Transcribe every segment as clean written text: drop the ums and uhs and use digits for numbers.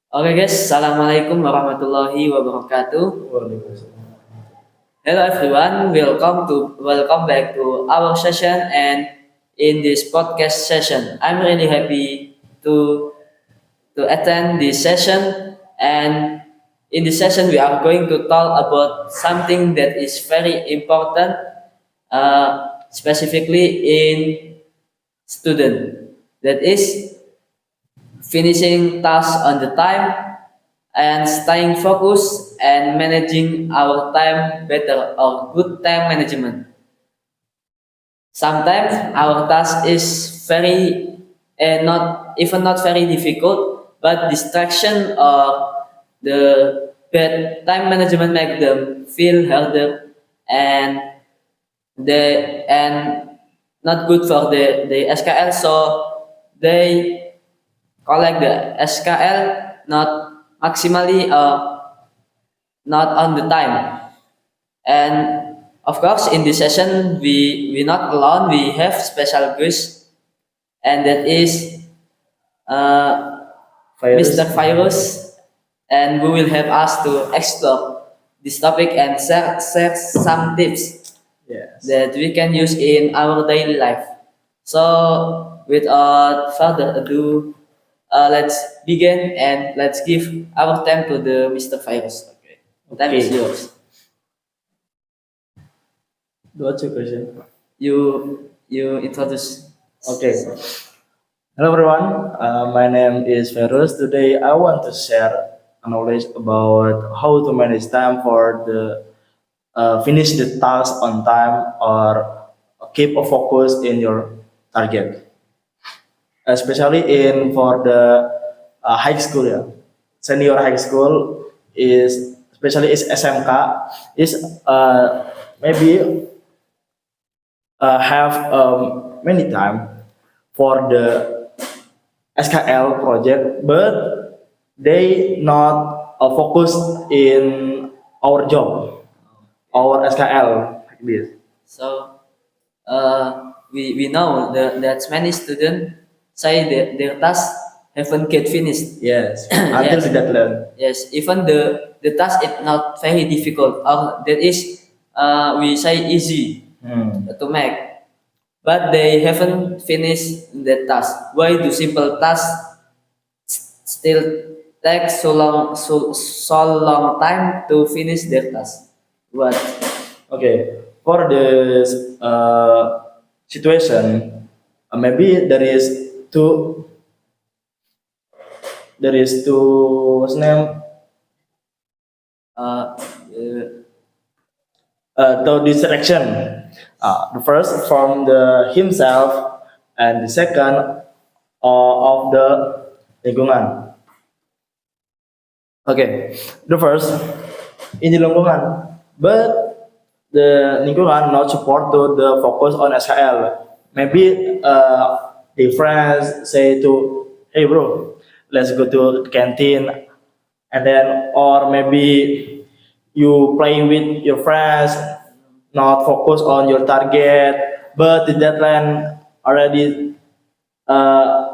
Oke guys, Assalamualaikum warahmatullahi wabarakatuh. Hello everyone, welcome back to our session and in this podcast session. I'm really happy to attend this session, and in this session we are going to talk about something that is very important, specifically in student. That is finishing tasks on the time and staying focused and managing our time better or good time management. Sometimes our task is very not very difficult, but distraction or the bad time management make them feel harder and and not good for the SKL. So they collect the SKL not maximally not on the time. And of course, in this session, we not alone. We have special guest, and that is Mr. Virus, and who will help us to explore this topic and share some tips Yes. that we can use in our daily life. So, without further ado, let's begin and let's give our time to the Mr. Virus. Okay, time is Okay. yours. What's your question? You introduce. Okay. Hello everyone. My name is Ferus. Today I want to share knowledge about how to manage time for the finish the task on time or keep a focus in your target. Especially in for the high school, yeah. Senior high school is especially is SMK is maybe have many time for the SKL project, but they not focus in our job, our SKL like this. So, we know that many students say that their task haven't get finished. Yes, until Yes. the deadline. Yes, even the task is not very difficult, or that is we say easy to make, but they haven't finished the task. Why do simple tasks still take so long time to finish their task? What? Okay, for this situation, maybe there is two what's name Uh, to distraction. The first from the himself, and the second of the lingkungan. Okay, the first in the lingkungan, but the lingkungan not support to the focus on SKL. Maybe the friends say to, hey bro, let's go to canteen, and then or maybe you play with your friends, not focus on your target, but the deadline already uh,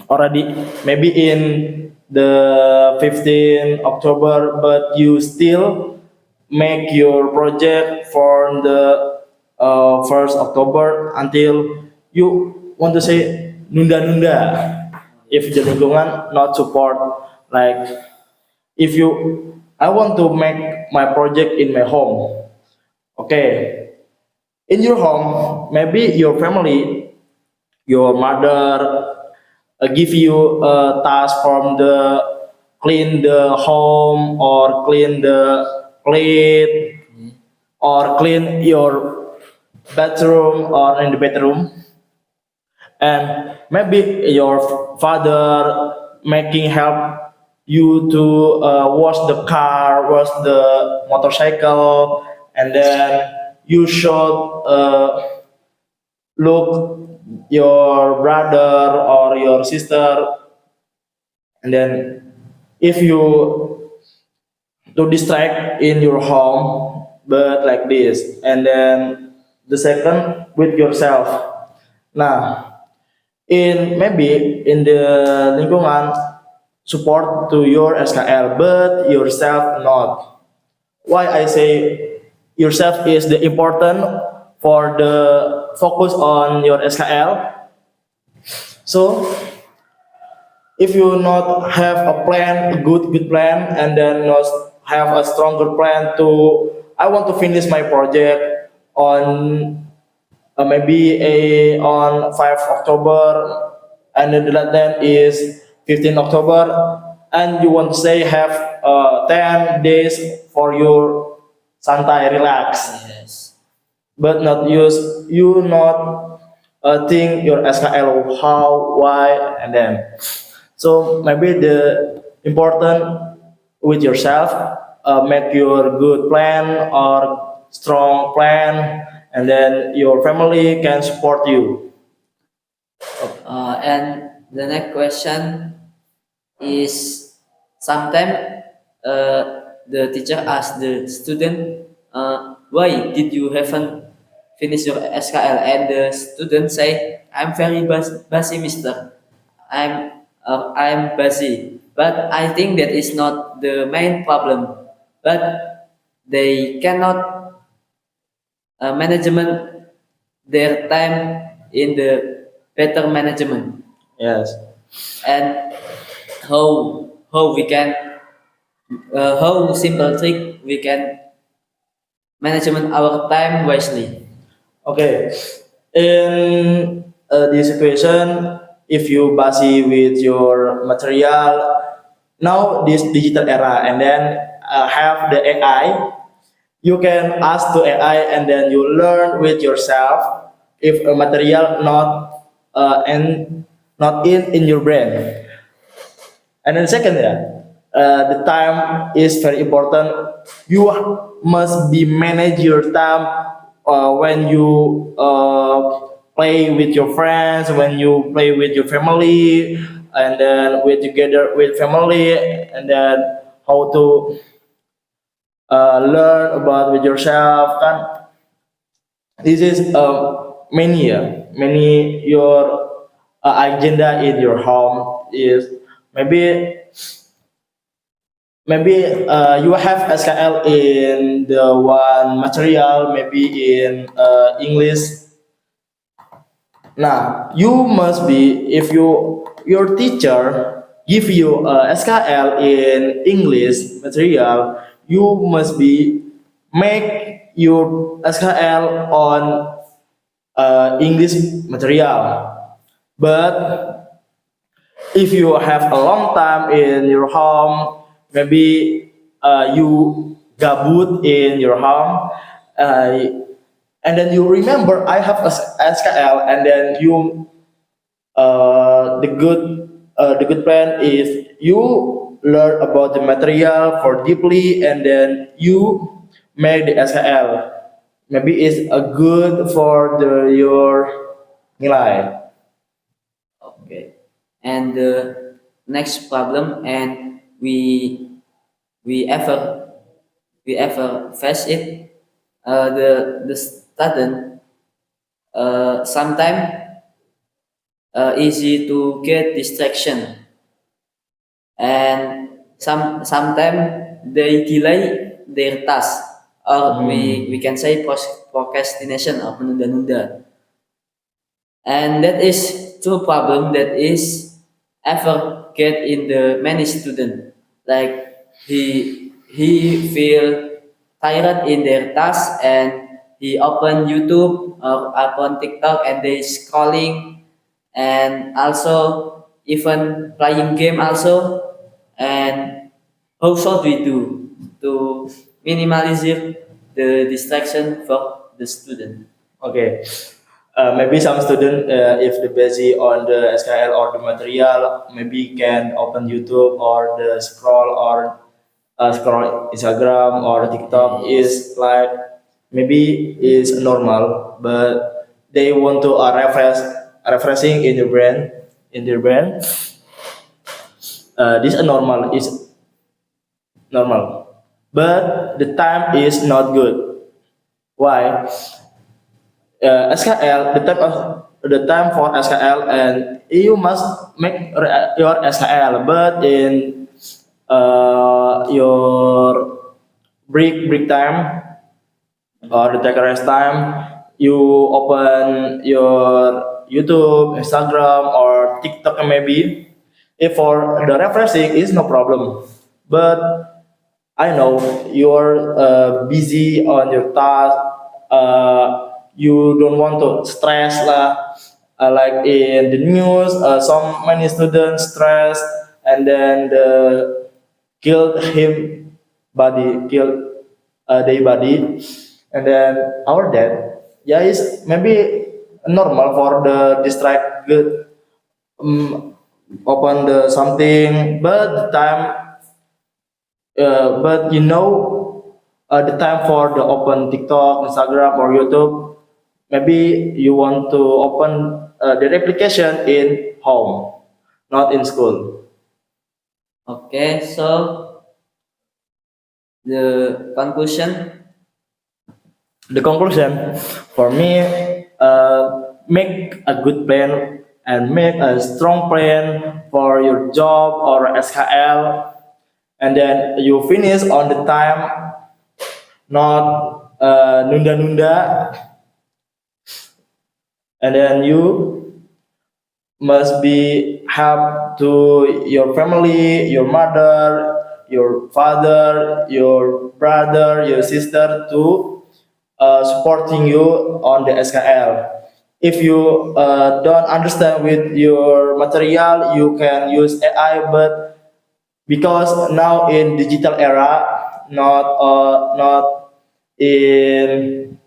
already maybe in the 15 October, but you still make your project for the 1st October until you want to say nunda-nunda. If the lingkungan not support, like if you I want to make my project in my home, okay, in your home maybe your family, your mother give you a task from the clean the home or clean the plate or clean your bathroom or in the bedroom, and maybe your father making help you to wash the car, wash the motorcycle, and then you should look your brother or your sister, and then if you to distract in your home, but like this, and then the second with yourself. Nah, in maybe in the lingkungan support to your SKL, but yourself not. Why I say yourself is the important for the focus on your SKL. So if you not have a plan, a good plan, and then not have a stronger plan to, I want to finish my project on maybe on 5 October, and then the deadline is 15 October, and you want to say have 10 days for your santai relax, Yes. but not use you not think your SKL how, why, and then so maybe the important with yourself, make your good plan or strong plan, and then your family can support you. And the next question is sometimes the teacher asks the student, why did you haven't finished your SKL? And the student say, I'm very busy, mister. I'm busy. But I think that is not the main problem. But they cannot management their time in the better management, Yes. and how we can how simple trick we can management our time wisely. Okay. In this situation, if you busy with your material, now this digital era, and then have the AI, you can ask to AI, and then you learn with yourself if a material not and not in your brain. And then second, yeah, the time is very important. You must be manage your time when you play with your friends, when you play with your family, and then with together with family, and then how to learn about with yourself. Kan this is many your agenda in your home is maybe you have SKL in the one material, maybe in English. Now you must be, if your teacher give you SKL in English material, you must be make your SKL on English material. But if you have a long time in your home, maybe you gabut in your home, uh, and then you remember I have a SKL, and then you the good plan is you learn about the material for deeply, and then you make the SKL. Maybe it's a good for your nilai. Okay. And the next problem, and we ever face it, the student sometimes easy to get distraction, and sometimes they delay their task, or we can say procrastination or menunda-nunda, and that is true problem that is ever get in the many student, like he feel tired in their task, and he open YouTube or open TikTok and they scrolling, and also even playing game also. And how should we do to minimize the distraction for the student? Okay. Maybe some student, if they busy on the SKL or the material, maybe can open YouTube or the scroll Instagram or TikTok is like maybe is normal, but they want to refreshing in their brain. This is normal is normal, but the time is not good. Why? SKL, the type of the time for SKL, and you must make your SKL, but in your break time or the take a rest time, you open your YouTube, Instagram, or TikTok maybe. If for the refreshing is no problem, but I know you're busy on your task. You don't want to stress lah. Like in the news, so many students stress, and then the killed him body, killed their body, and then our dad. Yeah, is maybe normal for the distracted. Um, Open the something, but the time but the time for the open TikTok, Instagram, or YouTube, maybe you want to open the application in home, not in school. Okay, so the conclusion. The conclusion for me, make a good plan and make a strong plan for your job or SKL, and then you finish on the time, not nunda-nunda, and then you must be help to your family, your mother, your father, your brother, your sister to supporting you on the SKL. If you don't understand with your material, you can use AI, but because now in digital era, not in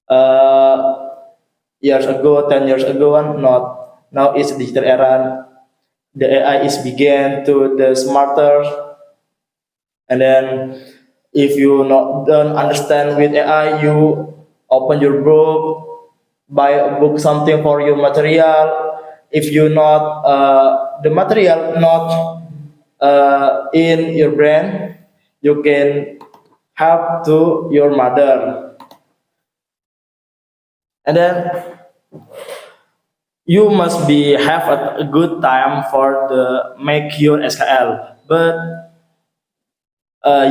uh, years ago, 10 years ago, and not now it's digital era. The AI is began to the smarter, and then if you not don't understand with AI, you open your book, buy a book something for your material. If you not the material not in your brain, you can help to your mother, and then you must be have a good time for the make your SKL. But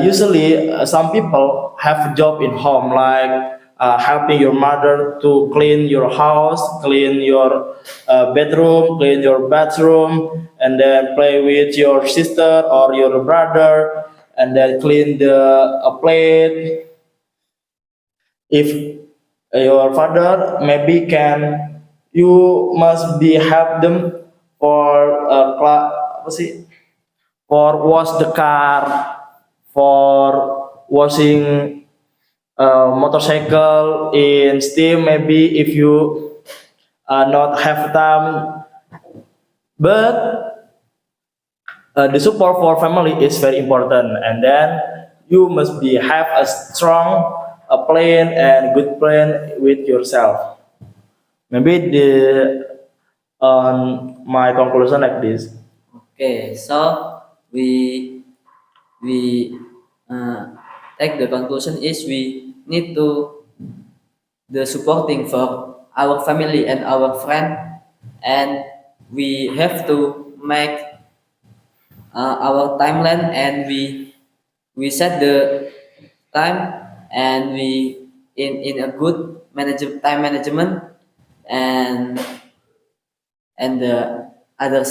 usually some people have a job in home like helping your mother to clean your house, clean your bedroom, clean your bathroom, and then play with your sister or your brother, and then clean the plate. If your father maybe can, you must be help them for apa sih, for wash the car, for washing motorcycle in steam maybe if you not have time, but the support for family is very important, and then you must be have a strong a plan and good plan with yourself. Maybe the on my conclusion like this. Okay, so we we take the conclusion is we need to the supporting for our family and our friend, and we have to make our timeline, and we set the time, and we in a good time management, and the other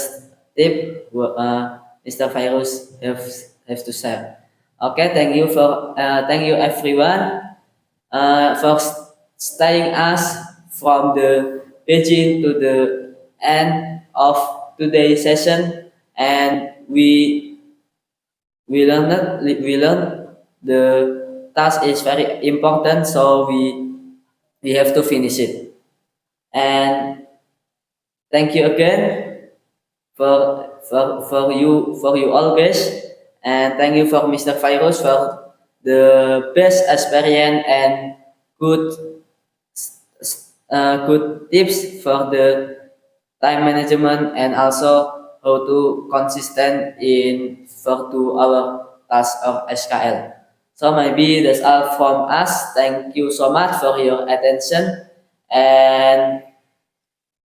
tip Mr. Virus have to share. Okay, thank you everyone for staying us from the beginning to the end of today's session, and we learned the task is very important, so we have to finish it. And thank you again for you all guys, and thank you for Mr. Virus for the best experience and good good tips for the time management, and also how to consistent in for to our task of SKL. So maybe that's all from us. Thank you so much for your attention, and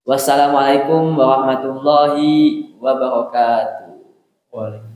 Wassalamualaikum warahmatullahi wabarakatuh. Waalaikumsalam.